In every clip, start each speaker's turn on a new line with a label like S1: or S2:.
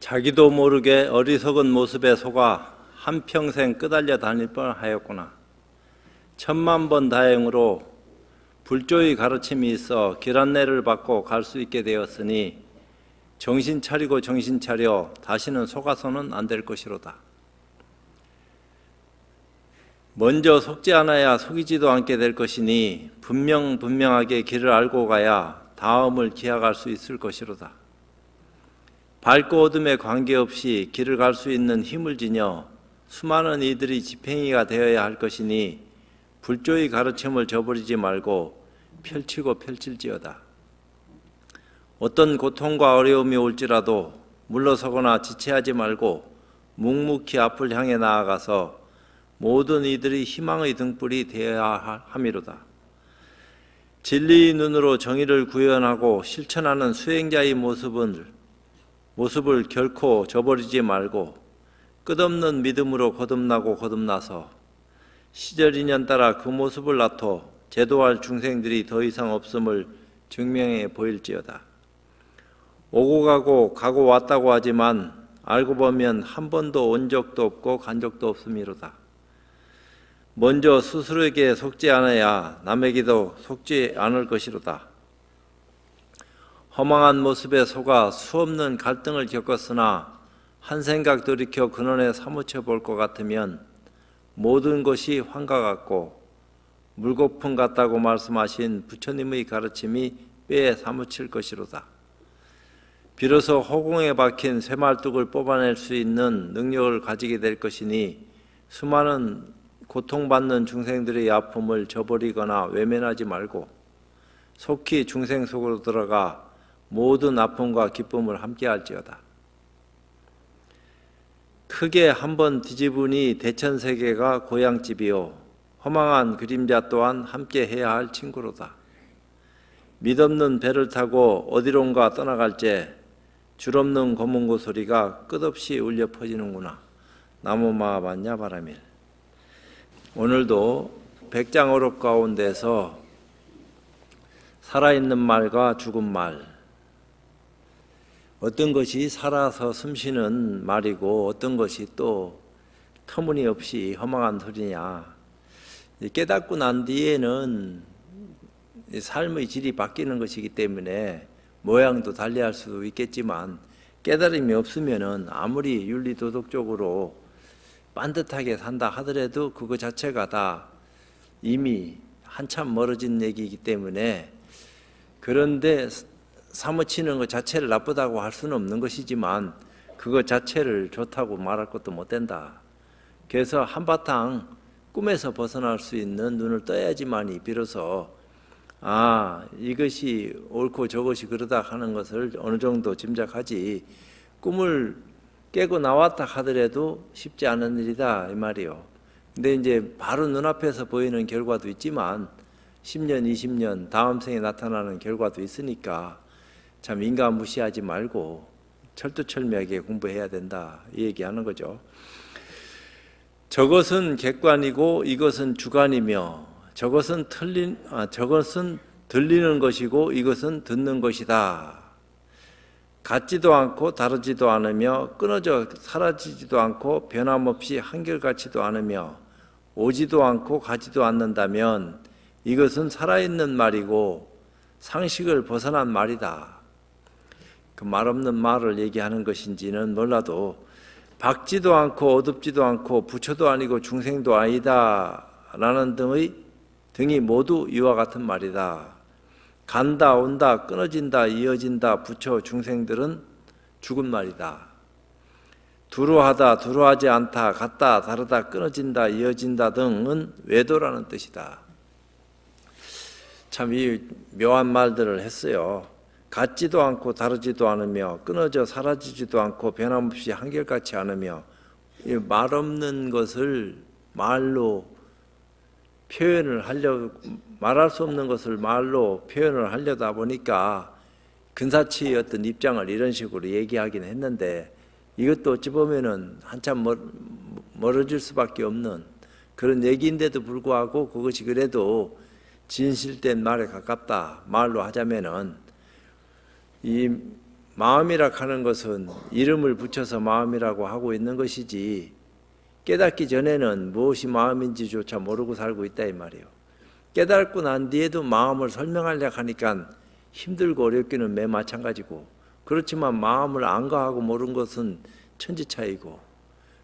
S1: 자기도 모르게 어리석은 모습에 속아 한평생 끄달려 다닐 뻔하였구나. 천만 번 다행으로 불조의 가르침이 있어 길 안내를 받고 갈 수 있게 되었으니 정신 차리고 정신 차려 다시는 속아서는 안 될 것이로다. 먼저 속지 않아야 속이지도 않게 될 것이니 분명하게 길을 알고 가야 다음을 기약할 수 있을 것이로다. 밝고 어둠에 관계없이 길을 갈 수 있는 힘을 지녀 수많은 이들이 지팽이가 되어야 할 것이니 불조의 가르침을 저버리지 말고 펼치고 펼칠지어다. 어떤 고통과 어려움이 올지라도 물러서거나 지체하지 말고 묵묵히 앞을 향해 나아가서 모든 이들이 희망의 등불이 되어야 함이로다. 진리의 눈으로 정의를 구현하고 실천하는 수행자의 모습을 결코 저버리지 말고 끝없는 믿음으로 거듭나고 거듭나서 시절 인연 따라 그 모습을 나토 제도할 중생들이 더 이상 없음을 증명해 보일지어다. 오고 가고 왔다고 하지만 알고 보면 한 번도 온 적도 없고 간 적도 없음이로다. 먼저 스스로에게 속지 않아야 남에게도 속지 않을 것이로다. 허망한 모습에 속아 수없는 갈등을 겪었으나 한 생각 돌이켜 근원에 사무쳐 볼 것 같으면 모든 것이 환과 같고 물거품 같다고 말씀하신 부처님의 가르침이 뼈에 사무칠 것이로다. 비로소 허공에 박힌 쇠말뚝을 뽑아낼 수 있는 능력을 가지게 될 것이니 수많은 고통받는 중생들의 아픔을 저버리거나 외면하지 말고 속히 중생 속으로 들어가 모든 아픔과 기쁨을 함께할지어다. 크게 한번 뒤집으니 대천세계가 고향집이요 허망한 그림자 또한 함께해야 할 친구로다. 믿없는 배를 타고 어디론가 떠나갈 때 줄없는 검은고 소리가 끝없이 울려 퍼지는구나. 나무마반야 바라밀. 오늘도 백장어록 가운데서 살아있는 말과 죽은 말, 어떤 것이 살아서 숨쉬는 말이고 어떤 것이 또 터무니없이 허망한 소리냐. 깨닫고 난 뒤에는 삶의 질이 바뀌는 것이기 때문에 모양도 달리할 수도 있겠지만 깨달음이 없으면은 아무리 윤리도덕적으로 반듯하게 산다 하더라도 그거 자체가 다 이미 한참 멀어진 얘기이기 때문에, 그런데 사무치는 것 자체를 나쁘다고 할 수는 없는 것이지만 그것 자체를 좋다고 말할 것도 못 된다. 그래서 한바탕 꿈에서 벗어날 수 있는 눈을 떠야지만이 비로소 이것이 옳고 저것이 그러다 하는 것을 어느 정도 짐작하지, 꿈을 깨고 나왔다 하더라도 쉽지 않은 일이다 이 말이요. 근데 이제 바로 눈앞에서 보이는 결과도 있지만 10년, 20년 다음 생에 나타나는 결과도 있으니까 참 인간 무시하지 말고 철두철미하게 공부해야 된다 이 얘기하는 거죠. 저것은 객관이고 이것은 주관이며 저것은 들리는 것이고 이것은 듣는 것이다. 같지도 않고 다르지도 않으며 끊어져 사라지지도 않고 변함없이 한결같지도 않으며 오지도 않고 가지도 않는다면 이것은 살아있는 말이고 상식을 벗어난 말이다. 그 말없는 말을 얘기하는 것인지는 몰라도 밝지도 않고 어둡지도 않고 부처도 아니고 중생도 아니다 라는 등이 모두 이와 같은 말이다. 간다 온다 끊어진다 이어진다 부처 중생들은 죽은 말이다. 두루하다 두루하지 않다 같다 다르다 끊어진다 이어진다 등은 외도라는 뜻이다. 참 이 묘한 말들을 했어요. 같지도 않고 다르지도 않으며 끊어져 사라지지도 않고 변함없이 한결같지 않으며, 이 말없는 것을 말로 표현을 하려고, 말할 수 없는 것을 말로 표현을 하려다 보니까 근사치의 어떤 입장을 이런 식으로 얘기하긴 했는데, 이것도 어찌 보면은 한참 멀어질 수밖에 없는 그런 얘기인데도 불구하고 그것이 그래도 진실된 말에 가깝다 말로 하자면은, 이 마음이라 하는 것은 이름을 붙여서 마음이라고 하고 있는 것이지 깨닫기 전에는 무엇이 마음인지조차 모르고 살고 있다 이 말이에요. 깨닫고 난 뒤에도 마음을 설명하려고 하니까 힘들고 어렵기는 매 마찬가지고, 그렇지만 마음을 안가하고 모르는 것은 천지차이고,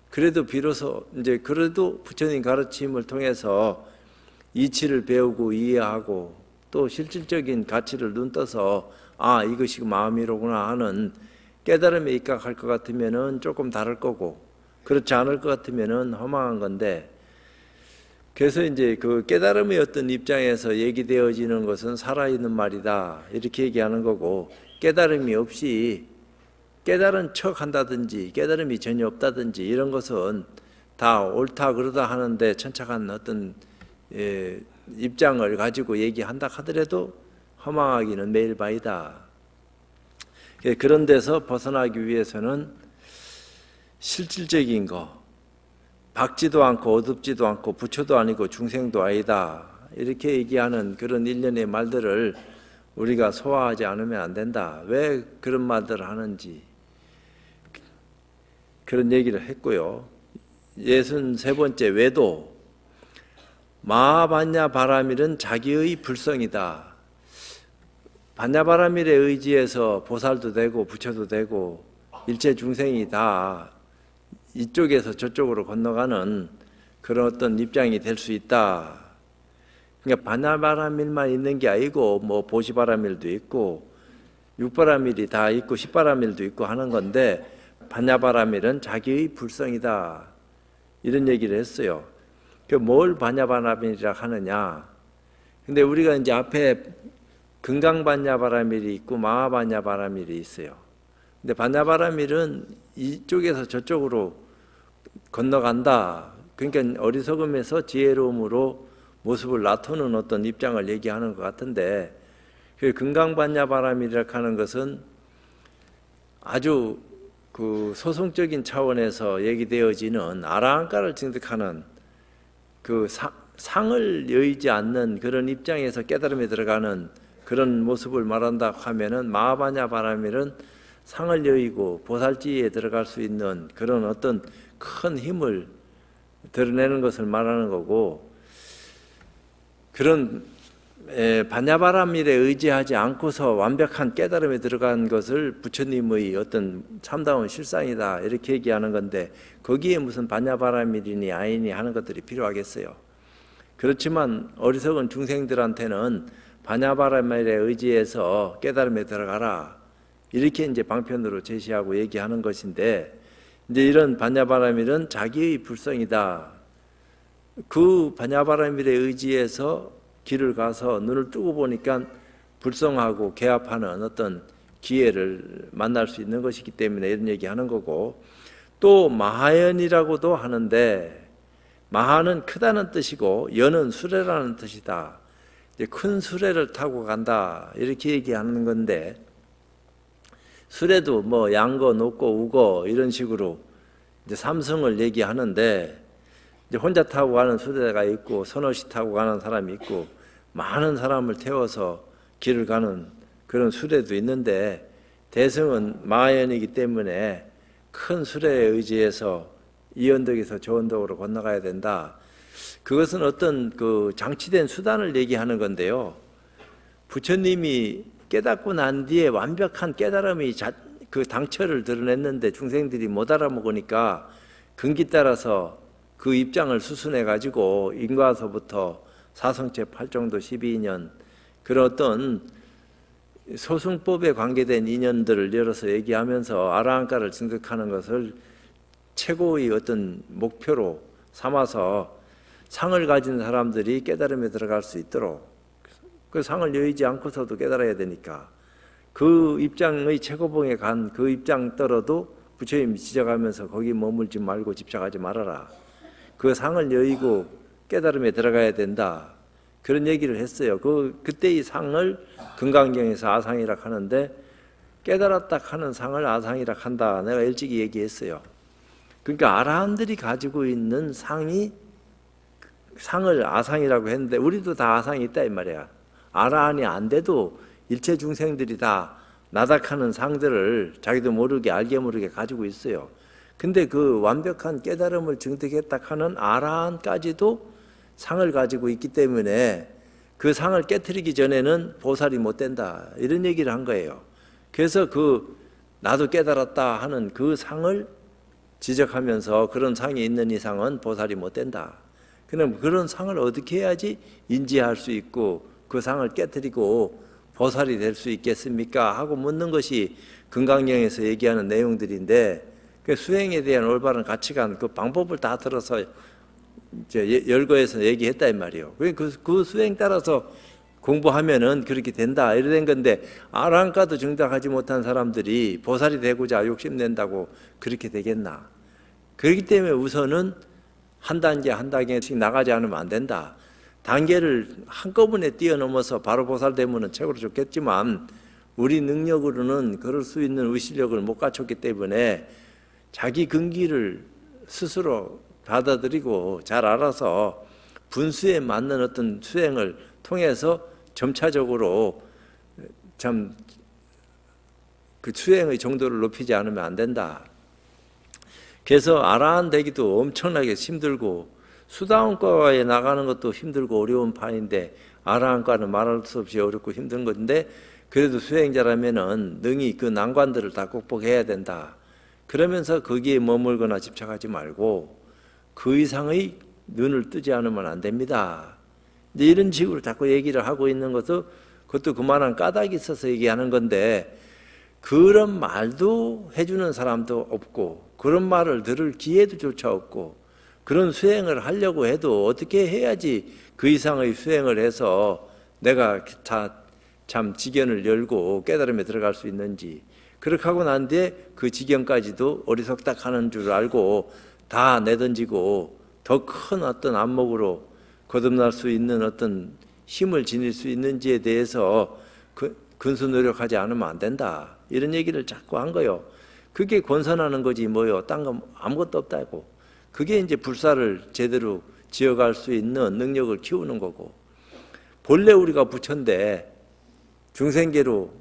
S1: 그래도 비로소 이제 그래도 부처님 가르침을 통해서 이치를 배우고 이해하고 또 실질적인 가치를 눈떠서 아 이것이 마음이로구나 하는 깨달음에 입각할 것 같으면은 조금 다를 거고, 그렇지 않을 것 같으면은 허망한 건데, 그래서 이제 그 깨달음의 어떤 입장에서 얘기되어지는 것은 살아있는 말이다 이렇게 얘기하는 거고, 깨달음이 없이 깨달은 척 한다든지 깨달음이 전혀 없다든지 이런 것은 다 옳다 그러다 하는데 천착한 어떤 입장을 가지고 얘기한다 하더라도 허망하기는 매일 바이다. 그런 데서 벗어나기 위해서는 실질적인 거, 박지도 않고 어둡지도 않고 부처도 아니고 중생도 아니다 이렇게 얘기하는 그런 일련의 말들을 우리가 소화하지 않으면 안 된다. 왜 그런 말들을 하는지 그런 얘기를 했고요. 63번째 외도, 마하반야바라밀은 자기의 불성이다. 반야바라밀에 의지해서 보살도 되고 부처도 되고 일체 중생이 다 이쪽에서 저쪽으로 건너가는 그런 어떤 입장이 될 수 있다. 그러니까 반야바라밀만 있는 게 아니고 뭐 보시바라밀도 있고 육바라밀이 다 있고 십바라밀도 있고 하는 건데, 반야바라밀은 자기의 불성이다 이런 얘기를 했어요. 그 뭘 반야바라밀이라 하느냐? 근데 우리가 이제 앞에 금강반야바라밀이 있고 마하반야바라밀이 있어요. 근데 반야바라밀은 이쪽에서 저쪽으로 건너간다. 그러니까 어리석음에서 지혜로움으로 모습을 나타내는 어떤 입장을 얘기하는 것 같은데, 그 금강반야바라밀이라 하는 것은 아주 그 소승적인 차원에서 얘기되어지는 아라한가를 증득하는 그 상을 여의지 않는 그런 입장에서 깨달음에 들어가는 그런 모습을 말한다 하면은, 마하반야바라밀은 상을 여의고 보살지에 들어갈 수 있는 그런 어떤 큰 힘을 드러내는 것을 말하는 거고, 그런 반야바라밀에 의지하지 않고서 완벽한 깨달음에 들어간 것을 부처님의 어떤 참다운 실상이다 이렇게 얘기하는 건데, 거기에 무슨 반야바라밀이니 아니니 하는 것들이 필요하겠어요. 그렇지만 어리석은 중생들한테는 반야바라밀에 의지해서 깨달음에 들어가라 이렇게 이제 방편으로 제시하고 얘기하는 것인데, 이제 이런 반야바라밀은 자기의 불성이다. 그 반야바라밀에 의지해서 길을 가서 눈을 뜨고 보니까 불성하고 개합하는 어떤 기회를 만날 수 있는 것이기 때문에 이런 얘기하는 거고, 또 마하연이라고도 하는데, 마하는 크다는 뜻이고 연은 수레라는 뜻이다. 이제 큰 수레를 타고 간다 이렇게 얘기하는 건데, 수레도 뭐 양거, 높고, 우거 이런 식으로 이제 삼성을 얘기하는데, 이제 혼자 타고 가는 수레가 있고 서너시 타고 가는 사람이 있고 많은 사람을 태워서 길을 가는 그런 수레도 있는데, 대승은 마하연이기 때문에 큰 수레에 의지해서 이 언덕에서 저 언덕으로 건너가야 된다. 그것은 어떤 그 장치된 수단을 얘기하는 건데요. 부처님이 깨닫고 난 뒤에 완벽한 깨달음이 그 당처를 드러냈는데 중생들이 못 알아먹으니까 근기 따라서 그 입장을 수순해 가지고 인과서부터 사성체 8정도 12인연 그런 어떤 소승법에 관계된 인연들을 열어서 얘기하면서 아라한가를 증득하는 것을 최고의 어떤 목표로 삼아서 상을 가진 사람들이 깨달음에 들어갈 수 있도록, 그 상을 여의지 않고서도 깨달아야 되니까 그 입장의 최고봉에 간 그 입장 떨어도 부처님이 지적하면서 거기 머물지 말고 집착하지 말아라. 그 상을 여의고 깨달음에 들어가야 된다. 그런 얘기를 했어요. 그때의 상을 금강경에서 아상이라 하는데, 깨달았다 하는 상을 아상이라 한다. 내가 일찍이 얘기했어요. 그러니까 아라한들이 가지고 있는 상을 아상이라고 했는데, 우리도 다 아상이 있다 이 말이야. 아라한이 안 돼도 일체 중생들이 다 나닥하는 상들을 자기도 모르게 알게 모르게 가지고 있어요. 근데 그 완벽한 깨달음을 증득했다 하는 아라한까지도 상을 가지고 있기 때문에 그 상을 깨트리기 전에는 보살이 못 된다, 이런 얘기를 한 거예요. 그래서 그 나도 깨달았다 하는 그 상을 지적하면서 그런 상이 있는 이상은 보살이 못 된다. 그럼 그런 상을 어떻게 해야지 인지할 수 있고 그 상을 깨트리고 보살이 될 수 있겠습니까? 하고 묻는 것이 금강경에서 얘기하는 내용들인데, 그 수행에 대한 올바른 가치관, 그 방법을 다 들어서 열거해서 얘기했다 이 말이에요. 그 수행 따라서 공부하면은 그렇게 된다, 이래 된 건데, 아라한가도 증득하지 못한 사람들이 보살이 되고자 욕심낸다고 그렇게 되겠나? 그렇기 때문에 우선은 한 단계 한 단계씩 나가지 않으면 안 된다. 단계를 한꺼번에 뛰어넘어서 바로 보살되면 최고로 좋겠지만 우리 능력으로는 그럴 수 있는 의식력을 못 갖췄기 때문에 자기 근기를 스스로 받아들이고 잘 알아서 분수에 맞는 어떤 수행을 통해서 점차적으로 참 그 수행의 정도를 높이지 않으면 안 된다. 그래서 아라한 되기도 엄청나게 힘들고 수다원과에 나가는 것도 힘들고 어려운 판인데, 아라한과는 말할 수 없이 어렵고 힘든 건데, 그래도 수행자라면은 능히 그 난관들을 다 극복해야 된다. 그러면서 거기에 머물거나 집착하지 말고 그 이상의 눈을 뜨지 않으면 안 됩니다. 이제 이런 식으로 자꾸 얘기를 하고 있는 그것도 그만한 까닭이 있어서 얘기하는 건데, 그런 말도 해주는 사람도 없고 그런 말을 들을 기회도 조차 없고, 그런 수행을 하려고 해도 어떻게 해야지 그 이상의 수행을 해서 내가 참 지견을 열고 깨달음에 들어갈 수 있는지, 그렇게 하고 난 뒤에 그 지경까지도 어리석닥하는 줄 알고 다 내던지고 더 큰 어떤 안목으로 거듭날 수 있는 어떤 힘을 지닐 수 있는지에 대해서 근수 노력하지 않으면 안 된다, 이런 얘기를 자꾸 한 거예요. 그게 권선하는 거지 뭐요, 딴 거 아무것도 없다고. 그게 이제 불사를 제대로 지어갈 수 있는 능력을 키우는 거고, 본래 우리가 부처인데 중생계로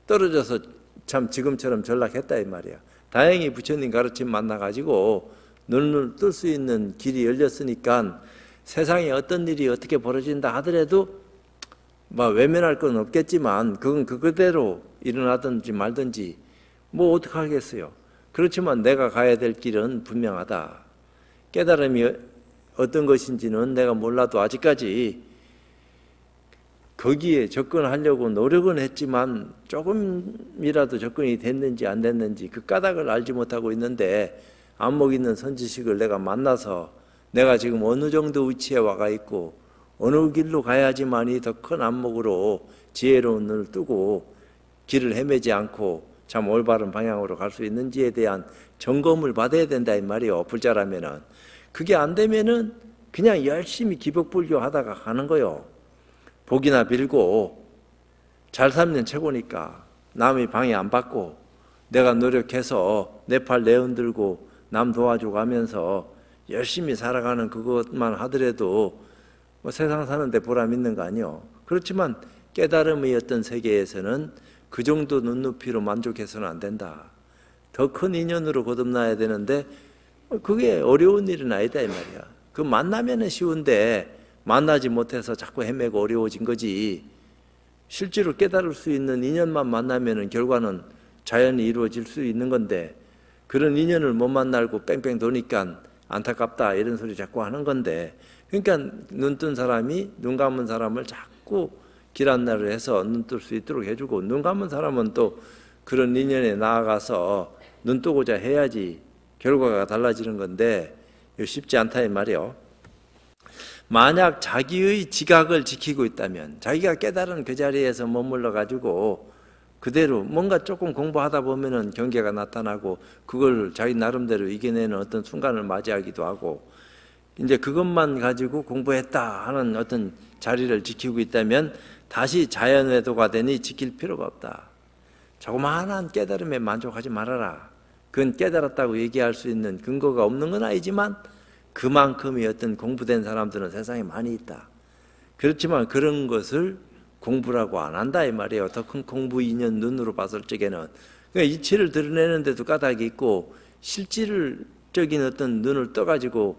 S1: 떨어져서 참 지금처럼 전락했다 이 말이야. 다행히 부처님 가르침 만나가지고 눈을 뜰 수 있는 길이 열렸으니까 세상에 어떤 일이 어떻게 벌어진다 하더라도 뭐 외면할 건 없겠지만 그건 그대로 일어나든지 말든지 뭐 어떡하겠어요. 그렇지만 내가 가야 될 길은 분명하다. 깨달음이 어떤 것인지는 내가 몰라도 아직까지 거기에 접근하려고 노력은 했지만 조금이라도 접근이 됐는지 안 됐는지 그 까닭을 알지 못하고 있는데, 안목 있는 선지식을 내가 만나서 내가 지금 어느 정도 위치에 와가 있고 어느 길로 가야지만이 더 큰 안목으로 지혜로운 눈을 뜨고 길을 헤매지 않고 참 올바른 방향으로 갈 수 있는지에 대한 점검을 받아야 된다 이 말이요, 불자라면은. 그게 안 되면은 그냥 열심히 기복불교 하다가 가는 거요. 복이나 빌고 잘 살면 최고니까 남의 방해 안 받고 내가 노력해서 내 팔 내흔들고 남 도와주고 하면서 열심히 살아가는 그것만 하더라도 뭐 세상 사는데 보람 있는 거 아니요. 그렇지만 깨달음의 어떤 세계에서는 그 정도 눈높이로 만족해서는 안 된다. 더 큰 인연으로 거듭나야 되는데 그게 어려운 일은 아니다 이 말이야. 그 만나면은 쉬운데 만나지 못해서 자꾸 헤매고 어려워진 거지. 실제로 깨달을 수 있는 인연만 만나면은 결과는 자연히 이루어질 수 있는 건데, 그런 인연을 못 만나고 뺑뺑 도니까 안타깝다 이런 소리 자꾸 하는 건데, 그러니까 눈 뜬 사람이 눈 감은 사람을 자꾸 길 안내를 해서 눈 뜰 수 있도록 해주고, 눈 감은 사람은 또 그런 인연에 나아가서 눈 뜨고자 해야지 결과가 달라지는 건데 쉽지 않다 이 말이요. 만약 자기의 지각을 지키고 있다면, 자기가 깨달은 그 자리에서 머물러 가지고 그대로 뭔가 조금 공부하다 보면은 경계가 나타나고 그걸 자기 나름대로 이겨내는 어떤 순간을 맞이하기도 하고, 이제 그것만 가지고 공부했다 하는 어떤 자리를 지키고 있다면 다시 자연외도가 되니 지킬 필요가 없다. 조그마한 깨달음에 만족하지 말아라. 그건 깨달았다고 얘기할 수 있는 근거가 없는 건 아니지만 그만큼의 어떤 공부된 사람들은 세상에 많이 있다. 그렇지만 그런 것을 공부라고 안 한다 이 말이에요. 더 큰 공부 인연 눈으로 봤을 적에는. 그러니까 이치를 드러내는데도 까닭이 있고 실질적인 어떤 눈을 떠가지고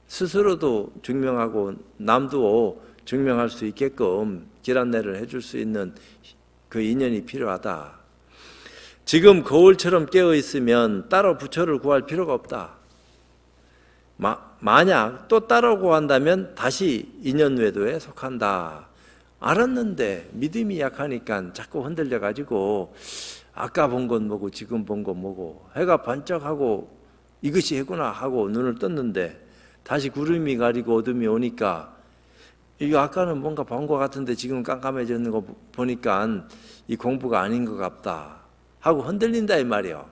S1: 스스로도 증명하고 남도 증명할 수 있게끔 길 안내를 해줄 수 있는 그 인연이 필요하다. 지금 거울처럼 깨어 있으면 따로 부처를 구할 필요가 없다. 만약 또 따로 구한다면 다시 인연 외도에 속한다. 알았는데 믿음이 약하니까 자꾸 흔들려가지고 아까 본 건 뭐고 지금 본 건 뭐고 해가 반짝하고 이것이 해구나 하고 눈을 떴는데 다시 구름이 가리고 어둠이 오니까 이거 아까는 뭔가 본 것 같은데 지금 깜깜해졌는 거 보니까 이 공부가 아닌 것 같다 하고 흔들린다 이 말이에요.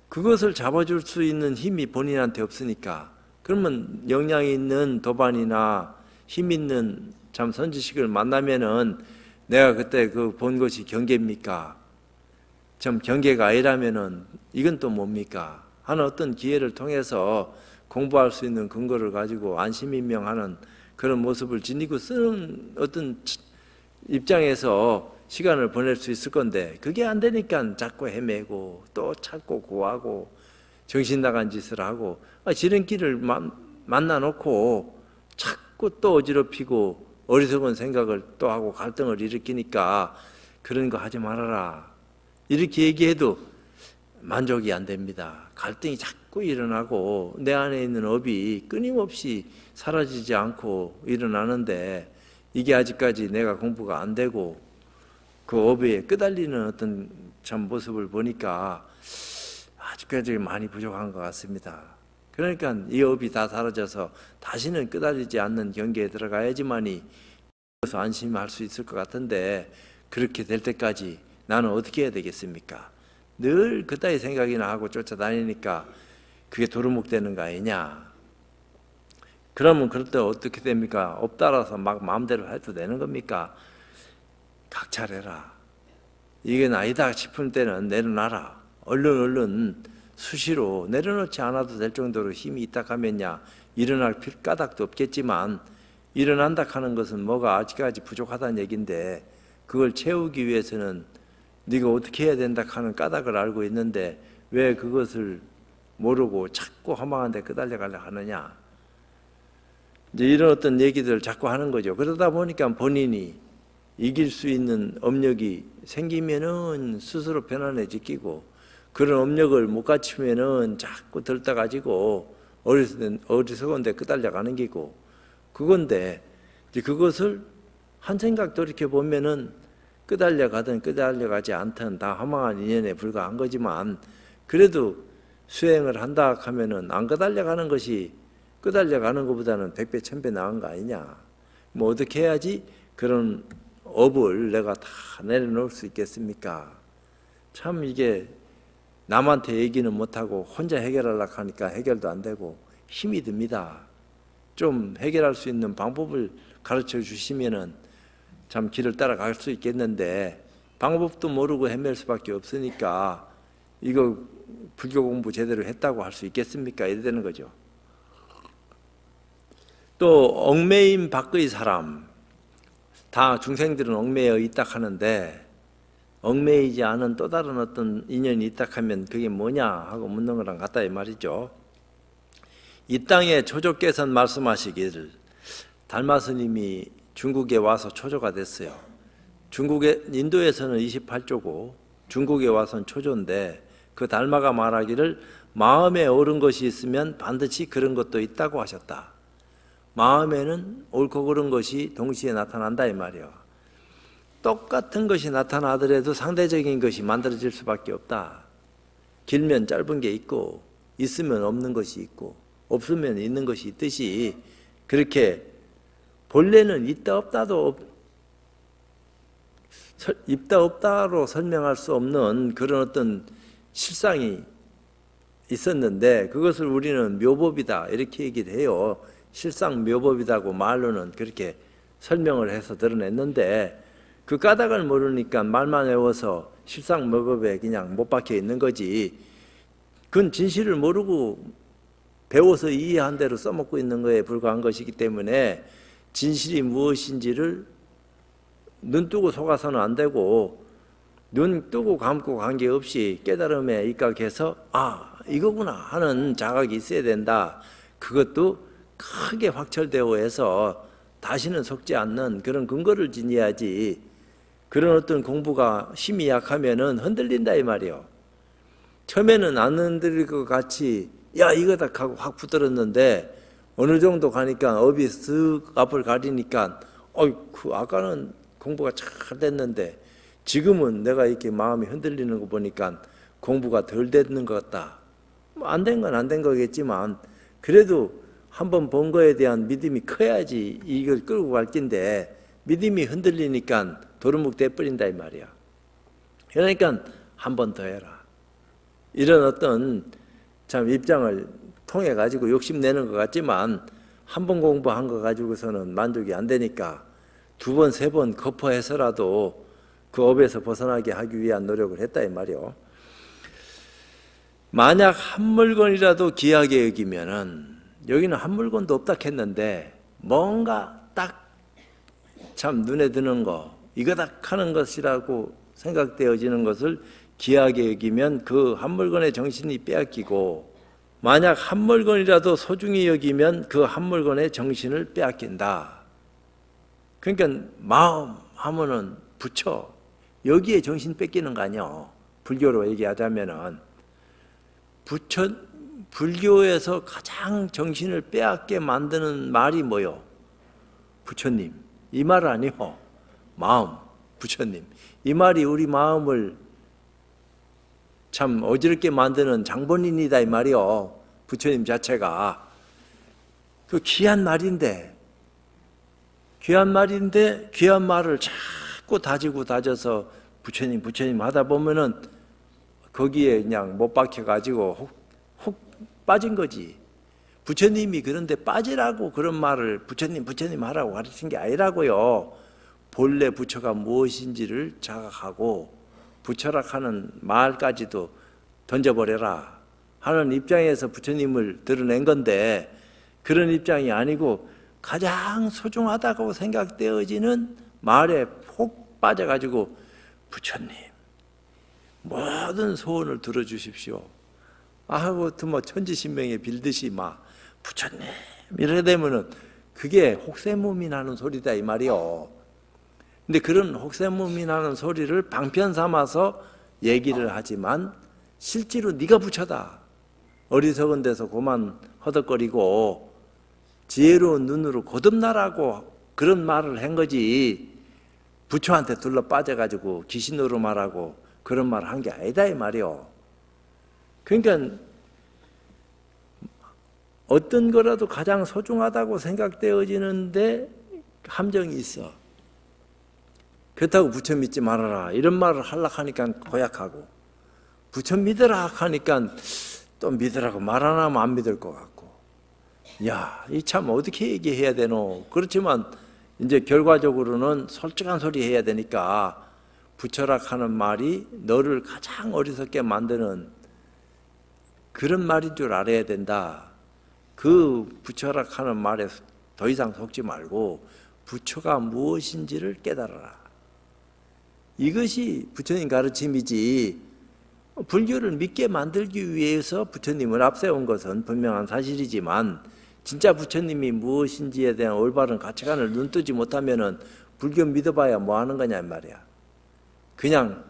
S1: 그것을 잡아줄 수 있는 힘이 본인한테 없으니까 그러면 역량이 있는 도반이나 힘 있는 참 선지식을 만나면은 내가 그때 그 본 것이 경계입니까? 참 경계가 아니라면은 이건 또 뭡니까? 하는 어떤 기회를 통해서 공부할 수 있는 근거를 가지고 안심인명하는 그런 모습을 지니고 쓰는 어떤 입장에서 시간을 보낼 수 있을 건데 그게 안 되니까 자꾸 헤매고 또 찾고 구하고 정신 나간 짓을 하고 지름길을 만나놓고 자꾸 또 어지럽히고 어리석은 생각을 또 하고 갈등을 일으키니까 그런 거 하지 말아라 이렇게 얘기해도 만족이 안 됩니다. 갈등이 자꾸 일어나고 내 안에 있는 업이 끊임없이 사라지지 않고 일어나는데 이게 아직까지 내가 공부가 안 되고 그 업에 끄달리는 어떤 참 모습을 보니까 아직까지 많이 부족한 것 같습니다. 그러니까 이 업이 다 사라져서 다시는 끄달리지 않는 경계에 들어가야지만이 그래서 안심할 수 있을 것 같은데 그렇게 될 때까지 나는 어떻게 해야 되겠습니까? 늘 그따위 생각이나 하고 쫓아다니니까 그게 도루묵 되는 거 아니냐? 그러면 그럴 때 어떻게 됩니까? 업 따라서 막 마음대로 해도 되는 겁니까? 각찰해라. 이게 아니다 싶을 때는 내려놔라. 얼른 수시로 내려놓지 않아도 될 정도로 힘이 있다 하면야 일어날 까닭도 없겠지만 일어난다 하는 것은 뭐가 아직까지 부족하다는 얘기인데 그걸 채우기 위해서는 네가 어떻게 해야 된다 하는 까닭을 알고 있는데 왜 그것을 모르고 자꾸 허망한 데 끄달려가려 하느냐. 이제 이런 어떤 얘기들을 자꾸 하는 거죠. 그러다 보니까 본인이 이길 수 있는 업력이 생기면은 스스로 편안해지 끼고 그런 업력을 못 갖추면은 자꾸 들떠 가지고 어리석은 데 끄달려가는 기고 그건데 이제 그것을 한 생각 돌이켜 보면은 끄달려가든 끄달려가지 않든 다 허망한 인연에 불과한 거지만 그래도 수행을 한다 하면은 안 끄달려가는 것이 끄달려가는 것보다는 100배 1000배 나은 거 아니냐. 뭐 어떻게 해야지 그런 업을 내가 다 내려놓을 수 있겠습니까? 참 이게 남한테 얘기는 못하고 혼자 해결하려고 하니까 해결도 안 되고 힘이 듭니다. 좀 해결할 수 있는 방법을 가르쳐 주시면은 참 길을 따라갈 수 있겠는데 방법도 모르고 헤맬 수밖에 없으니까 이거 불교 공부 제대로 했다고 할 수 있겠습니까? 이래 되는 거죠. 또 얽매임 밖의 사람 다 중생들은 얽매여 있다 하는데 얽매이지 않은 또 다른 어떤 인연이 있다 하면 그게 뭐냐 하고 묻는 거랑 같다 이 말이죠. 이 땅에 초조께서 말씀하시기를 달마 스님이 중국에 와서 초조가 됐어요. 인도에서는 28조고 중국에 와서는 초조인데 그 달마가 말하기를 마음에 옳은 것이 있으면 반드시 그런 것도 있다고 하셨다. 마음에는 옳고 그른 것이 동시에 나타난다 이 말이에요. 똑같은 것이 나타나더라도 상대적인 것이 만들어질 수밖에 없다. 길면 짧은 게 있고 있으면 없는 것이 있고 없으면 있는 것이 있듯이 그렇게 본래는 있다 없다로 설명할 수 없는 그런 어떤 실상이 있었는데 그것을 우리는 묘법이다 이렇게 얘기를 해요. 실상 묘법이다고 말로는 그렇게 설명을 해서 드러냈는데 그 까닭을 모르니까 말만 외워서 실상 묘법에 그냥 못 박혀 있는 거지 그건 진실을 모르고 배워서 이해한 대로 써먹고 있는 거에 불과한 것이기 때문에 진실이 무엇인지를 눈 뜨고 속아서는 안 되고 눈 뜨고 감고 관계없이 깨달음에 입각해서 아 이거구나 하는 자각이 있어야 된다. 그것도 크게 확철되어 해서 다시는 속지 않는 그런 근거를 지녀야지. 그런 어떤 공부가 힘이 약하면은 흔들린다 이 말이요. 처음에는 안 흔들릴 것 같이 야 이거다 하고 확 붙들었는데 어느 정도 가니까 업이 쓱 앞을 가리니까 그 아까는 공부가 잘 됐는데 지금은 내가 이렇게 마음이 흔들리는 거 보니까 공부가 덜 됐는 것 같다. 안 된 건 안 된 거겠지만 그래도 한번 본 거에 대한 믿음이 커야지 이걸 끌고 갈 텐데 믿음이 흔들리니까 도루묵 돼버린다 이 말이야. 그러니까 한 번 더 해라. 이런 어떤 참 입장을 통해 가지고 욕심내는 것 같지만 한 번 공부한 거 가지고서는 만족이 안 되니까 두 번, 세 번 거포해서라도 그 업에서 벗어나게 하기 위한 노력을 했다 이 말이요. 만약 한 물건이라도 귀하게 여기면은 여기는 한 물건도 없다 했는데 뭔가 딱 참 눈에 드는 거 이거다 하는 것이라고 생각되어지는 것을 귀하게 여기면 그 한 물건의 정신이 빼앗기고 만약 한 물건이라도 소중히 여기면 그 한 물건의 정신을 빼앗긴다. 그러니까 마음 하면은 부처 여기에 정신 뺏기는 거 아니야. 불교로 얘기하자면은 불교에서 가장 정신을 빼앗게 만드는 말이 뭐요? 부처님. 이 말 아니요. 마음, 부처님. 이 말이 우리 마음을 참 어지럽게 만드는 장본인이다 이 말이요. 부처님 자체가. 그 귀한 말인데 귀한 말을 자꾸 다져서 부처님 하다 보면은 거기에 그냥 못 박혀가지고 훅 빠진 거지. 부처님이 그런데 빠지라고 그런 말을 부처님 하라고 가르친 게 아니라고요. 본래 부처가 무엇인지를 자각하고 부처락하는 말까지도 던져버려라 하는 입장에서 부처님을 드러낸 건데 그런 입장이 아니고 가장 소중하다고 생각되어지는 말에 폭 빠져가지고 부처님 모든 소원을 들어주십시오 하고 뭐 천지신명에 빌듯이 막 부처님 이래 되면은 그게 혹세무민 나는 소리다 이 말이요. 근데 그런 혹세무민 나는 소리를 방편 삼아서 얘기를 하지만 실제로 네가 부처다. 어리석은 데서 그만 허덕거리고 지혜로운 눈으로 거듭나라고 그런 말을 한 거지. 부처한테 둘러 빠져가지고 귀신 노릇말하고 그런 말을 한 게 아니다 이 말이요. 그러니까 어떤 거라도 가장 소중하다고 생각되어지는데 함정이 있어. 그렇다고 부처 믿지 말아라 이런 말을 하려고 하니까 고약하고 부처 믿으라 하니까 또 믿으라고 말 안 하면 안 믿을 것 같고 야, 이 참 어떻게 얘기해야 되노. 그렇지만 이제 결과적으로는 솔직한 소리 해야 되니까 부처락하는 말이 너를 가장 어리석게 만드는 그런 말인 줄 알아야 된다. 그 부처락하는 말에 더 이상 속지 말고 부처가 무엇인지를 깨달아라. 이것이 부처님 가르침이지 불교를 믿게 만들기 위해서 부처님을 앞세운 것은 분명한 사실이지만 진짜 부처님이 무엇인지에 대한 올바른 가치관을 눈뜨지 못하면은 불교 믿어봐야 뭐 하는 거냐 이 말이야. 그냥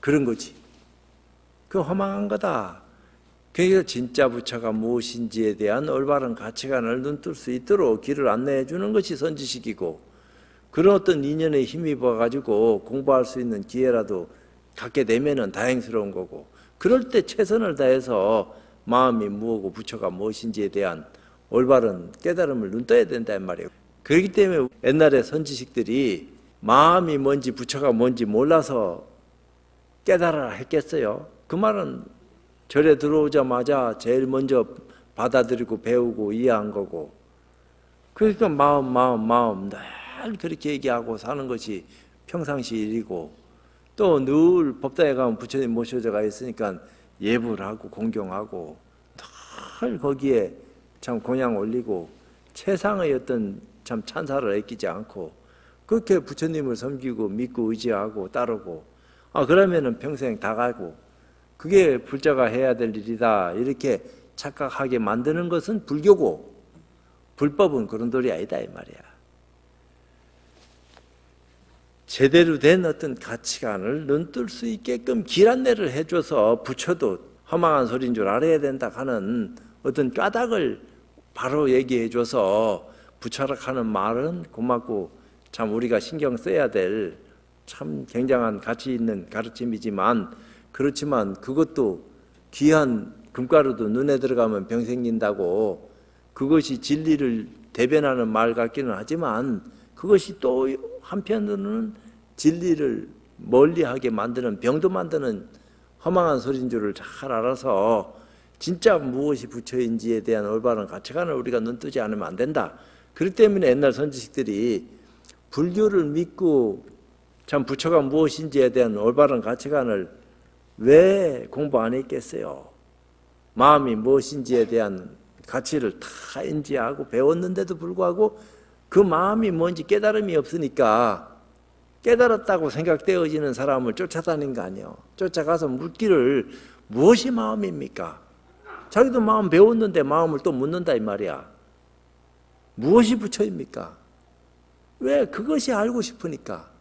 S1: 그런 거지. 그 허망한 거다. 그래서 진짜 부처가 무엇인지에 대한 올바른 가치관을 눈뜰 수 있도록 길을 안내해 주는 것이 선지식이고 그런 어떤 인연에 힘입어 가지고 공부할 수 있는 기회라도 갖게 되면은 다행스러운 거고 그럴 때 최선을 다해서 마음이 무엇고 부처가 무엇인지에 대한 올바른 깨달음을 눈떠야 된다는 말이에요. 그렇기 때문에 옛날에 선지식들이 마음이 뭔지 부처가 뭔지 몰라서 깨달아라 했겠어요. 그 말은 절에 들어오자마자 제일 먼저 받아들이고 배우고 이해한 거고 그러니까 마음 늘 그렇게 얘기하고 사는 것이 평상시 일이고 또 늘 법당에 가면 부처님 모셔져 가 있으니까 예불 하고 공경하고 늘 거기에 참 공양 올리고 최상의 어떤 참 찬사를 아끼지 않고 그렇게 부처님을 섬기고 믿고 의지하고 따르고 그러면은 평생 다 가고 그게 불자가 해야 될 일이다 이렇게 착각하게 만드는 것은 불교고 불법은 그런 돌이 아니다 이 말이야. 제대로 된 어떤 가치관을 눈뜰 수 있게끔 길 안내를 해줘서 부처도 허망한 소리인 줄 알아야 된다 하는 어떤 까닭을 바로 얘기해줘서 부처락하는 말은 고맙고 참 우리가 신경 써야 될 참 굉장한 가치 있는 가르침이지만 그렇지만 그것도 귀한 금가루도 눈에 들어가면 병 생긴다고 그것이 진리를 대변하는 말 같기는 하지만 그것이 또 한편으로는 진리를 멀리하게 만드는 병도 만드는 허망한 소리인 줄을 잘 알아서 진짜 무엇이 부처인지에 대한 올바른 가치관을 우리가 눈뜨지 않으면 안 된다. 그렇기 때문에 옛날 선지식들이 불교를 믿고 참 부처가 무엇인지에 대한 올바른 가치관을 왜 공부 안 했겠어요? 마음이 무엇인지에 대한 가치를 다 인지하고 배웠는데도 불구하고 그 마음이 뭔지 깨달음이 없으니까 깨달았다고 생각되어지는 사람을 쫓아다닌 거 아니에요. 쫓아가서 묻기를 무엇이 마음입니까? 자기도 마음 배웠는데 마음을 또 묻는다 이 말이야. 무엇이 부처입니까? 왜? 그것이 알고 싶으니까.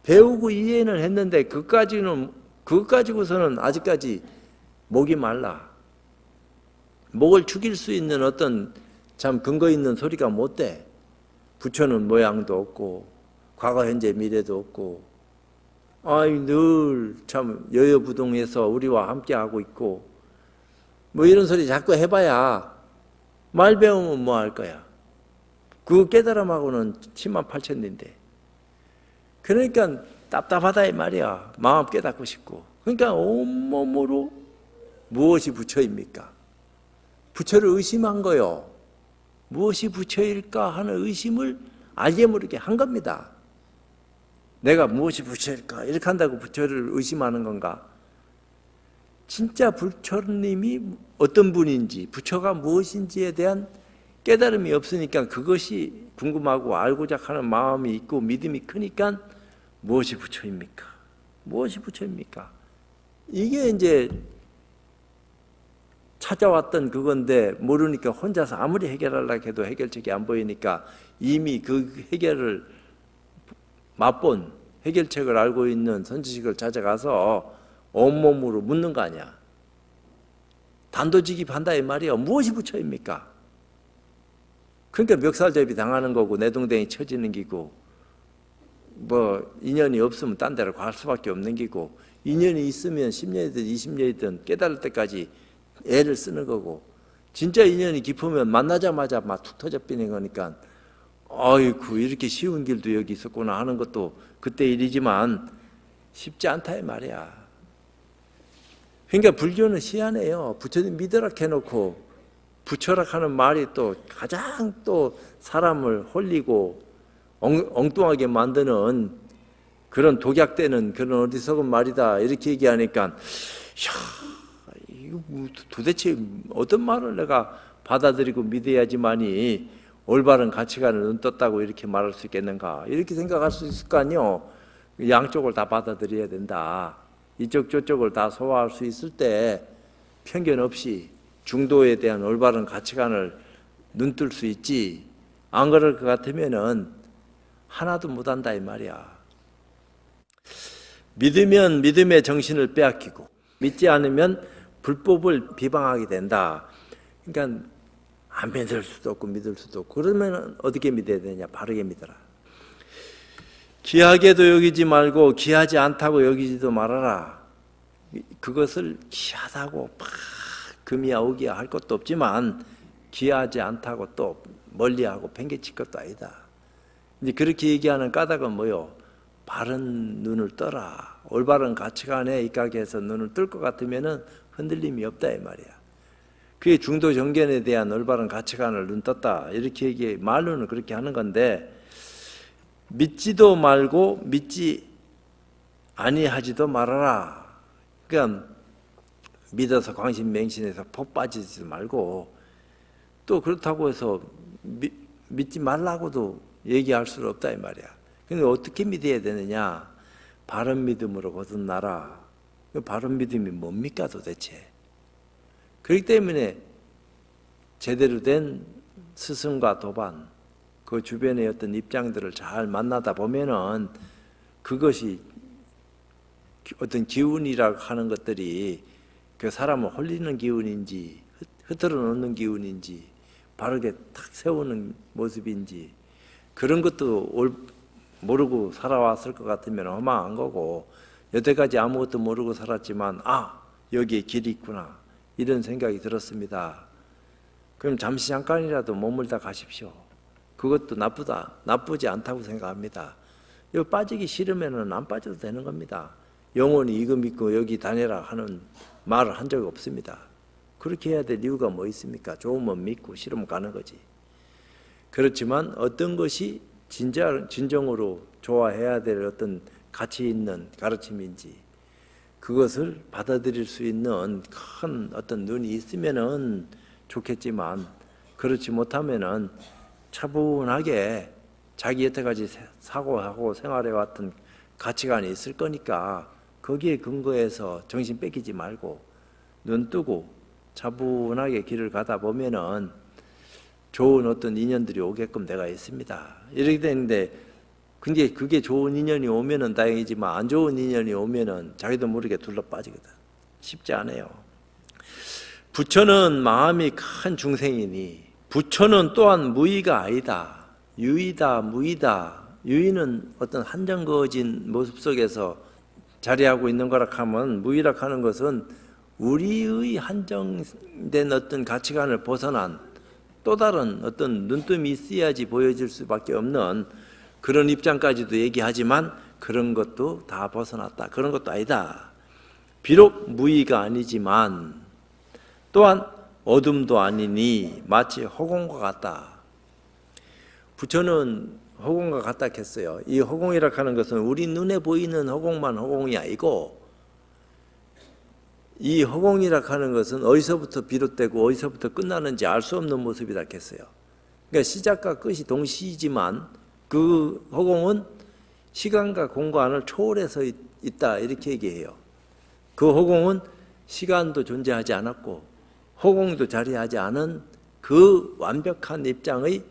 S1: 배우고 이해는 했는데 그것 가지고서는 아직까지 목이 말라. 목을 축일 수 있는 어떤 참 근거 있는 소리가 못 돼. 부처는 모양도 없고 과거 현재 미래도 없고 늘 참 여여부동해서 우리와 함께하고 있고 뭐 이런 소리 자꾸 해봐야 말 배우면 뭐 할 거야. 그 깨달음하고는 78,000인데 그러니까 답답하다 이 말이야. 마음 깨닫고 싶고 그러니까 온몸으로 무엇이 부처입니까? 부처를 의심한 거요. 무엇이 부처일까 하는 의심을 알게 모르게 한 겁니다. 내가 무엇이 부처일까 이렇게 한다고 부처를 의심하는 건가? 진짜 부처님이 어떤 분인지 부처가 무엇인지에 대한 깨달음이 없으니까 그것이 궁금하고 알고자 하는 마음이 있고 믿음이 크니까 무엇이 부처입니까? 무엇이 부처입니까? 이게 이제 찾아왔던 그건데 모르니까 혼자서 아무리 해결하려고 해도 해결책이 안 보이니까 이미 그 해결을 맛본 해결책을 알고 있는 선지식을 찾아가서 온몸으로 묻는 거 아니야. 단도직입한다 이 말이야. 무엇이 부처입니까? 그러니까 멱살잡이 당하는 거고 내동댕이 쳐지는 기고 뭐 인연이 없으면 딴 데로 갈 수밖에 없는 기고 인연이 있으면 10년이든 20년이든 깨달을 때까지 애를 쓰는 거고 진짜 인연이 깊으면 만나자마자 막 툭 터져 삐는 거니까 아이고 이렇게 쉬운 길도 여기 있었구나 하는 것도 그때 일이지만 쉽지 않다 이 말이야. 그러니까 불교는 희한해요. 부처님 믿으라 해놓고 부처락 하는 말이 또 가장 또 사람을 홀리고 엉뚱하게 만드는 그런 독약되는 그런 어리석은 말이다 이렇게 얘기하니까 이거 도대체 어떤 말을 내가 받아들이고 믿어야지만이 올바른 가치관을 눈떴다고 이렇게 말할 수 있겠는가 이렇게 생각할 수 있을 거 아니에요. 양쪽을 다 받아들여야 된다. 이쪽 저쪽을 다 소화할 수 있을 때 편견 없이 중도에 대한 올바른 가치관을 눈뜰 수 있지. 안 그럴 것 같으면은 하나도 못한다 이 말이야. 믿으면 믿음의 정신을 빼앗기고 믿지 않으면 불법을 비방하게 된다. 그러니까 안 믿을 수도 없고 믿을 수도 없고 그러면 어떻게 믿어야 되냐? 바르게 믿어라. 귀하게도 여기지 말고 귀하지 않다고 여기지도 말아라. 그것을 귀하다고 막 금이야 오기야 할 것도 없지만 귀하지 않다고 또 멀리하고 팽개칠 것도 아니다. 이제 그렇게 얘기하는 까닭은 뭐요? 바른 눈을 떠라. 올바른 가치관에 입각해서 눈을 뜰 것 같으면은 흔들림이 없다 이 말이야. 그게 중도 정견에 대한 올바른 가치관을 눈 떴다 이렇게 얘기 말로는 그렇게 하는 건데 믿지도 말고 믿지 아니하지도 말아라. 그러니까 믿어서 광신맹신해서 폭 빠지지 말고 또 그렇다고 해서 믿지 말라고도 얘기할 수는 없다 이 말이야. 근데 어떻게 믿어야 되느냐? 바른 믿음으로 거듭나라. 바른 믿음이 뭡니까 도대체? 그렇기 때문에 제대로 된 스승과 도반, 그 주변의 어떤 입장들을 잘 만나다 보면은 그것이 어떤 기운이라고 하는 것들이 그 사람을 홀리는 기운인지 흐트러 놓는 기운인지 바르게 탁 세우는 모습인지 그런 것도 모르고 살아왔을 것 같으면 허망한 거고, 여태까지 아무것도 모르고 살았지만 여기에 길이 있구나 이런 생각이 들었습니다. 그럼 잠시 잠깐이라도 머물다 가십시오. 그것도 나쁘지 않다고 생각합니다. 여기 빠지기 싫으면 안 빠져도 되는 겁니다. 영원히 이거 믿고 여기 다녀라 하는 말을 한 적이 없습니다. 그렇게 해야 될 이유가 뭐 있습니까? 좋으면 믿고 싫으면 가는 거지. 그렇지만 어떤 것이 진정으로 좋아해야 될 어떤 가치 있는 가르침인지 그것을 받아들일 수 있는 큰 어떤 눈이 있으면은 좋겠지만, 그렇지 못하면은 차분하게 자기 여태까지 사고하고 생활해왔던 가치관이 있을 거니까 거기에 근거해서 정신 뺏기지 말고 눈 뜨고 차분하게 길을 가다 보면은 좋은 어떤 인연들이 오게끔 내가 있습니다. 이렇게 되는데, 근데 그게 좋은 인연이 오면은 다행이지만 안 좋은 인연이 오면은 자기도 모르게 둘러 빠지거든. 쉽지 않아요. 부처는 마음이 큰 중생이니 부처는 또한 무의가 아니다. 유의다, 무의다. 유의는 어떤 한정거진 모습 속에서 자리하고 있는 거라 하면, 무의라 하는 것은 우리의 한정된 어떤 가치관을 벗어난 또 다른 어떤 눈뜸이 있어야지 보여질 수밖에 없는 그런 입장까지도 얘기하지만, 그런 것도 다 벗어났다. 그런 것도 아니다. 비록 무의가 아니지만 또한 어둠도 아니니 마치 허공과 같다. 부처는 허공과 같다 했어요. 이 허공이라 하는 것은 우리 눈에 보이는 허공만 허공이 아니고, 이 허공이라 하는 것은 어디서부터 비롯되고 어디서부터 끝나는지 알 수 없는 모습이라 했어요. 그러니까 시작과 끝이 동시이지만 그 허공은 시간과 공간을 초월해서 있다 이렇게 얘기해요. 그 허공은 시간도 존재하지 않았고 허공도 자리하지 않은 그 완벽한 입장의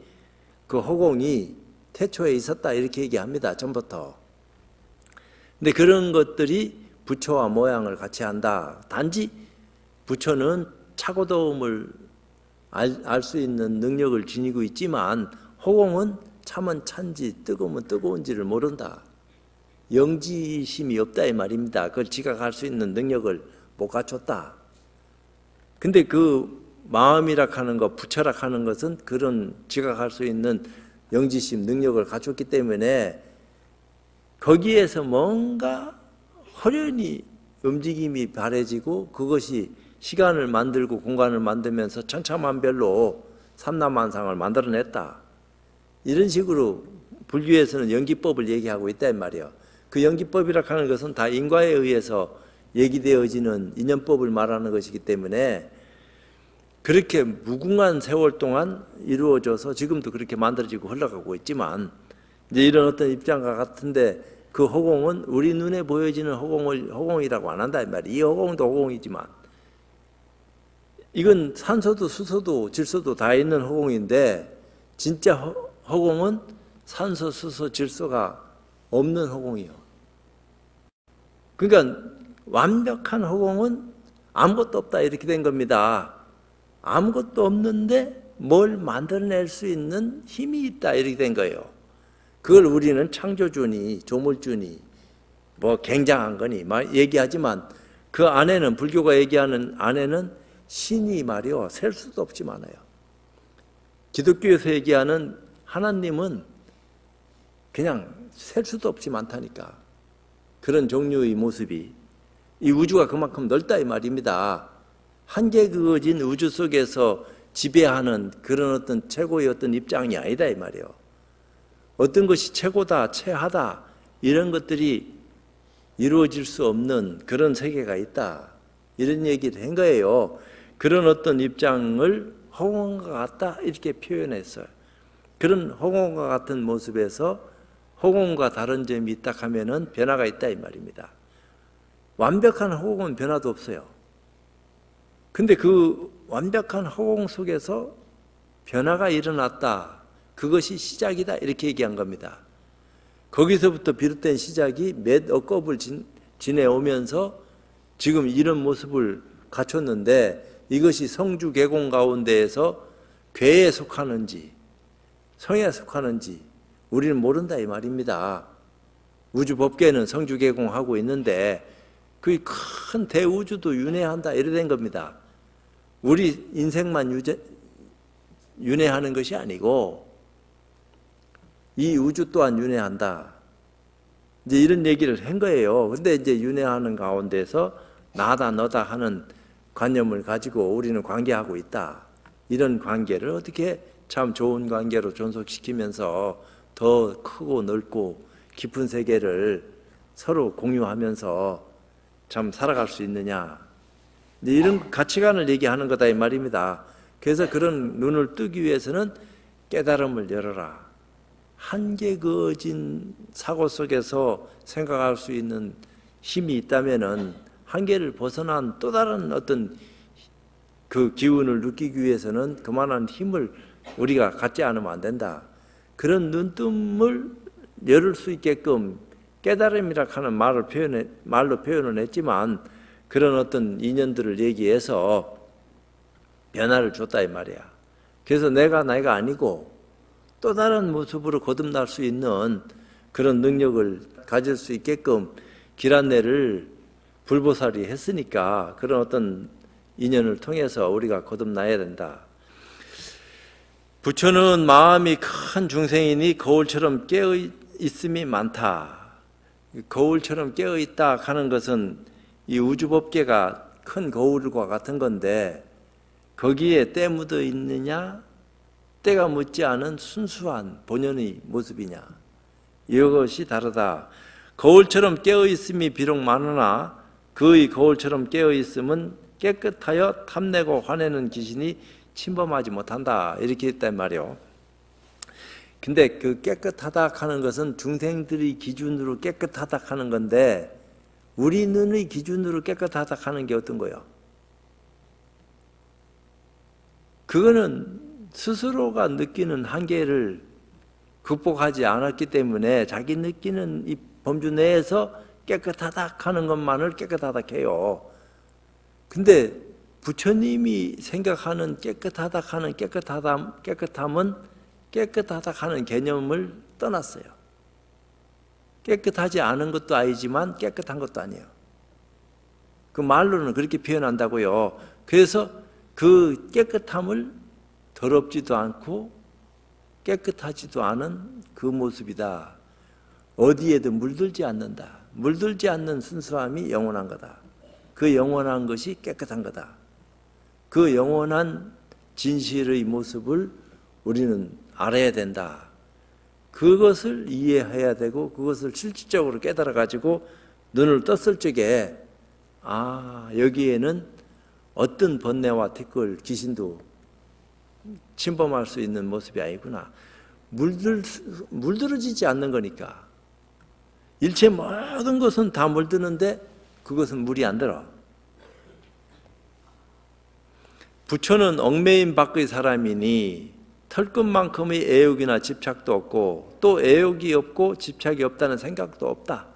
S1: 그 허공이 태초에 있었다 이렇게 얘기합니다. 전부터. 근데 그런 것들이 부처와 모양을 같이 한다. 단지 부처는 차고도움을 알 수 있는 능력을 지니고 있지만 허공은 차면 찬지 뜨거우면 뜨거운지를 모른다. 영지심이 없다 이 말입니다. 그걸 지각할 수 있는 능력을 못 갖췄다. 근데 그 마음이라 하는 것, 부처라 하는 것은 그런 지각할 수 있는 영지심, 능력을 갖췄기 때문에 거기에서 뭔가 호련히 움직임이 바래지고 그것이 시간을 만들고 공간을 만들면서 천차만별로 삼라만상을 만들어냈다. 이런 식으로 불교에서는 연기법을 얘기하고 있다 이 말이에요. 그 연기법이라 하는 것은 다 인과에 의해서 얘기되어지는 인연법을 말하는 것이기 때문에 그렇게 무궁한 세월 동안 이루어져서 지금도 그렇게 만들어지고 흘러가고 있지만, 이제 이런 어떤 입장과 같은데 그 허공은 우리 눈에 보여지는 허공이라고 안 한다 이 말이에요. 이 허공도 허공이지만 이건 산소도 수소도 질소도 다 있는 허공인데, 진짜 허공은 산소, 수소, 질소가 없는 허공이요. 그러니까 완벽한 허공은 아무것도 없다 이렇게 된 겁니다. 아무것도 없는데 뭘 만들어낼 수 있는 힘이 있다 이렇게 된 거예요. 그걸 우리는 창조주니 조물주니 뭐 굉장한 거니 막 얘기하지만, 그 안에는, 불교가 얘기하는 안에는 신이 말이요 셀 수도 없이 많아요. 기독교에서 얘기하는 하나님은 그냥 셀 수도 없이 많다니까. 그런 종류의 모습이, 이 우주가 그만큼 넓다 이 말입니다. 한계 그어진 우주 속에서 지배하는 그런 어떤 최고의 어떤 입장이 아니다 이 말이에요. 어떤 것이 최고다, 최하다 이런 것들이 이루어질 수 없는 그런 세계가 있다, 이런 얘기를 한 거예요. 그런 어떤 입장을 허공과 같다 이렇게 표현했어요. 그런 허공과 같은 모습에서 허공과 다른 점이 있다 하면은 변화가 있다 이 말입니다. 완벽한 허공은 변화도 없어요. 근데 그 완벽한 허공 속에서 변화가 일어났다. 그것이 시작이다. 이렇게 얘기한 겁니다. 거기서부터 비롯된 시작이 몇 억겁을 지내오면서 지금 이런 모습을 갖췄는데 이것이 성주계공 가운데에서 괴에 속하는지 성에 속하는지 우리는 모른다 이 말입니다. 우주법계는 성주계공하고 있는데 그 큰 대우주도 윤회한다 이래 된 겁니다. 우리 인생만 윤회하는 것이 아니고 이 우주 또한 윤회한다. 이제 이런 얘기를 한 거예요. 근데 이제 윤회하는 가운데서 나다 너다 하는 관념을 가지고 우리는 관계하고 있다. 이런 관계를 어떻게 참 좋은 관계로 존속시키면서 더 크고 넓고 깊은 세계를 서로 공유하면서 참 살아갈 수 있느냐. 이런 가치관을 얘기하는 거다 이 말입니다. 그래서 그런 눈을 뜨기 위해서는 깨달음을 열어라. 한계 그어진 사고 속에서 생각할 수 있는 힘이 있다면은 한계를 벗어난 또 다른 어떤 그 기운을 느끼기 위해서는 그만한 힘을 우리가 갖지 않으면 안 된다. 그런 눈뜸을 열을 수 있게끔 깨달음이라 하는 말로 표현을 했지만 그런 어떤 인연들을 얘기해서 변화를 줬다 이 말이야. 그래서 내가 아니고 또 다른 모습으로 거듭날 수 있는 그런 능력을 가질 수 있게끔 길 안내를 불보살이 했으니까 그런 어떤 인연을 통해서 우리가 거듭나야 된다. 부처는 마음이 큰 중생이니 거울처럼 깨어있음이 많다. 거울처럼 깨어있다 하는 것은 이 우주법계가 큰 거울과 같은 건데 거기에 때 묻어 있느냐 때가 묻지 않은 순수한 본연의 모습이냐 이것이 다르다. 거울처럼 깨어있음이 비록 많으나 그의 거울처럼 깨어있음은 깨끗하여 탐내고 화내는 귀신이 침범하지 못한다 이렇게 했단 말이요. 근데 그 깨끗하다 하는 것은 중생들의 기준으로 깨끗하다 하는 건데 우리 눈의 기준으로 깨끗하다 하는 게 어떤 거예요? 그거는 스스로가 느끼는 한계를 극복하지 않았기 때문에 자기 느끼는 이 범주 내에서 깨끗하다 하는 것만을 깨끗하다 해요. 근데 부처님이 생각하는 깨끗하다 하는 깨끗함은 깨끗하다 하는 개념을 떠났어요. 깨끗하지 않은 것도 아니지만 깨끗한 것도 아니에요. 그 말로는 그렇게 표현한다고요. 그래서 그 깨끗함을 더럽지도 않고 깨끗하지도 않은 그 모습이다. 어디에도 물들지 않는다. 물들지 않는 순수함이 영원한 거다. 그 영원한 것이 깨끗한 거다. 그 영원한 진실의 모습을 우리는 알아야 된다. 그것을 이해해야 되고 그것을 실질적으로 깨달아 가지고 눈을 떴을 적에 여기에는 어떤 번뇌와 티끌, 귀신도 침범할 수 있는 모습이 아니구나. 물들어지지 않는 거니까. 일체 모든 것은 다 물드는데 그것은 물이 안 들어. 부처는 얽매인 밖의 사람이니 털끝만큼의 애욕이나 집착도 없고 또 애욕이 없고 집착이 없다는 생각도 없다.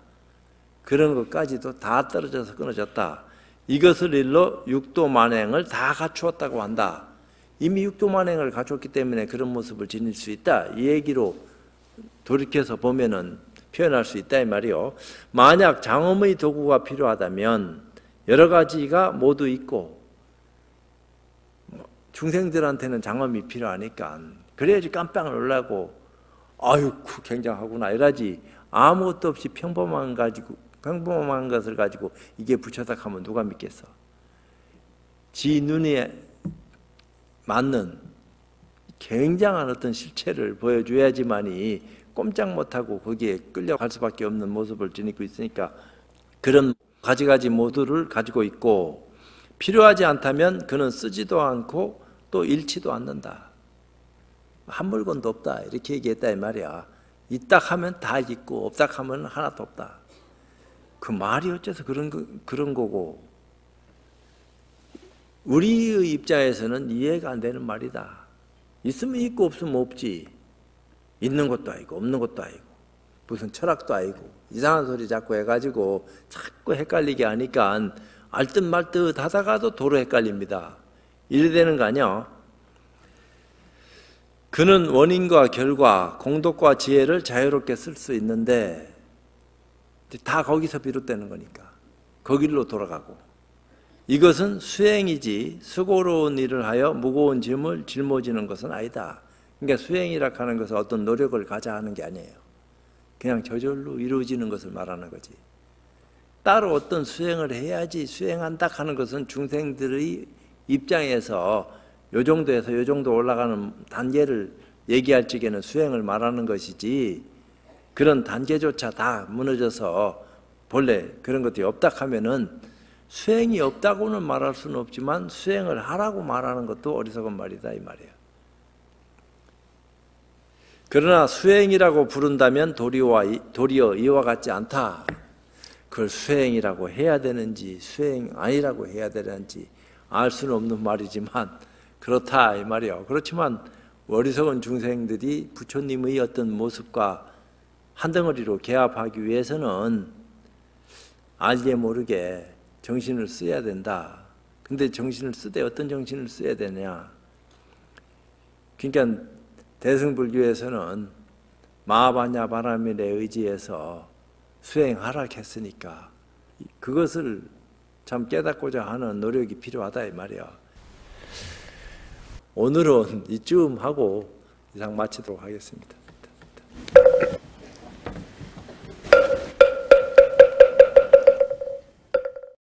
S1: 그런 것까지도 다 떨어져서 끊어졌다. 이것을 일러 육도만행을 다 갖추었다고 한다. 이미 육도만행을 갖췄기 때문에 그런 모습을 지닐 수 있다. 이 얘기로 돌이켜서 보면은 표현할 수 있다 이 말이요. 만약 장엄의 도구가 필요하다면 여러 가지가 모두 있고 중생들한테는 장엄이 필요하니까 그래야지 깜짝 놀라고 아이고 굉장하구나 이러지. 아무것도 없이 평범한 것을 가지고 이게 부처다 하면 누가 믿겠어? 지 눈에 맞는 굉장한 어떤 실체를 보여줘야지만이 꼼짝 못하고 거기에 끌려갈 수밖에 없는 모습을 지니고 있으니까 그런 가지가지 모두를 가지고 있고 필요하지 않다면 그는 쓰지도 않고 또 잃지도 않는다. 한 물건도 없다 이렇게 얘기했다 이 말이야. 있다 하면 다 있고 없다 하면 하나도 없다. 그 말이 어째서 그런 거고, 우리의 입장에서는 이해가 안 되는 말이다. 있으면 있고 없으면 없지. 있는 것도 아니고 없는 것도 아니고 무슨 철학도 아니고 이상한 소리 자꾸 해가지고 자꾸 헷갈리게 하니까 알듯 말듯 하다가도 도로 헷갈립니다. 이래 되는 거 아니야? 그는 원인과 결과, 공덕과 지혜를 자유롭게 쓸 수 있는데 다 거기서 비롯되는 거니까 거길로 돌아가고, 이것은 수행이지 수고로운 일을 하여 무거운 짐을 짊어지는 것은 아니다. 그러니까 수행이라 하는 것은 어떤 노력을 가자 하는 게 아니에요. 그냥 저절로 이루어지는 것을 말하는 거지. 따로 어떤 수행을 해야지 수행한다 하는 것은 중생들의 입장에서 요 정도에서 요 정도 올라가는 단계를 얘기할 적에는 수행을 말하는 것이지, 그런 단계조차 다 무너져서 본래 그런 것들이 없다 하면은 수행이 없다고는 말할 수는 없지만 수행을 하라고 말하는 것도 어리석은 말이다 이 말이에요. 그러나 수행이라고 부른다면 도리어 이와 같지 않다. 그걸 수행이라고 해야 되는지 수행 아니라고 해야 되는지 알 수는 없는 말이지만 그렇다 이 말이에요. 그렇지만 어리석은 중생들이 부처님의 어떤 모습과 한 덩어리로 개합하기 위해서는 알게 모르게 정신을 써야 된다. 근데 정신을 쓰되 어떤 정신을 써야 되냐? 그러니까 대승불교에서는 마하바냐 바라밀에 의지해서 수행하라 했으니까 그것을 참 깨닫고자 하는 노력이 필요하다 이 말이야. 오늘은 이쯤 하고 이상 마치도록 하겠습니다.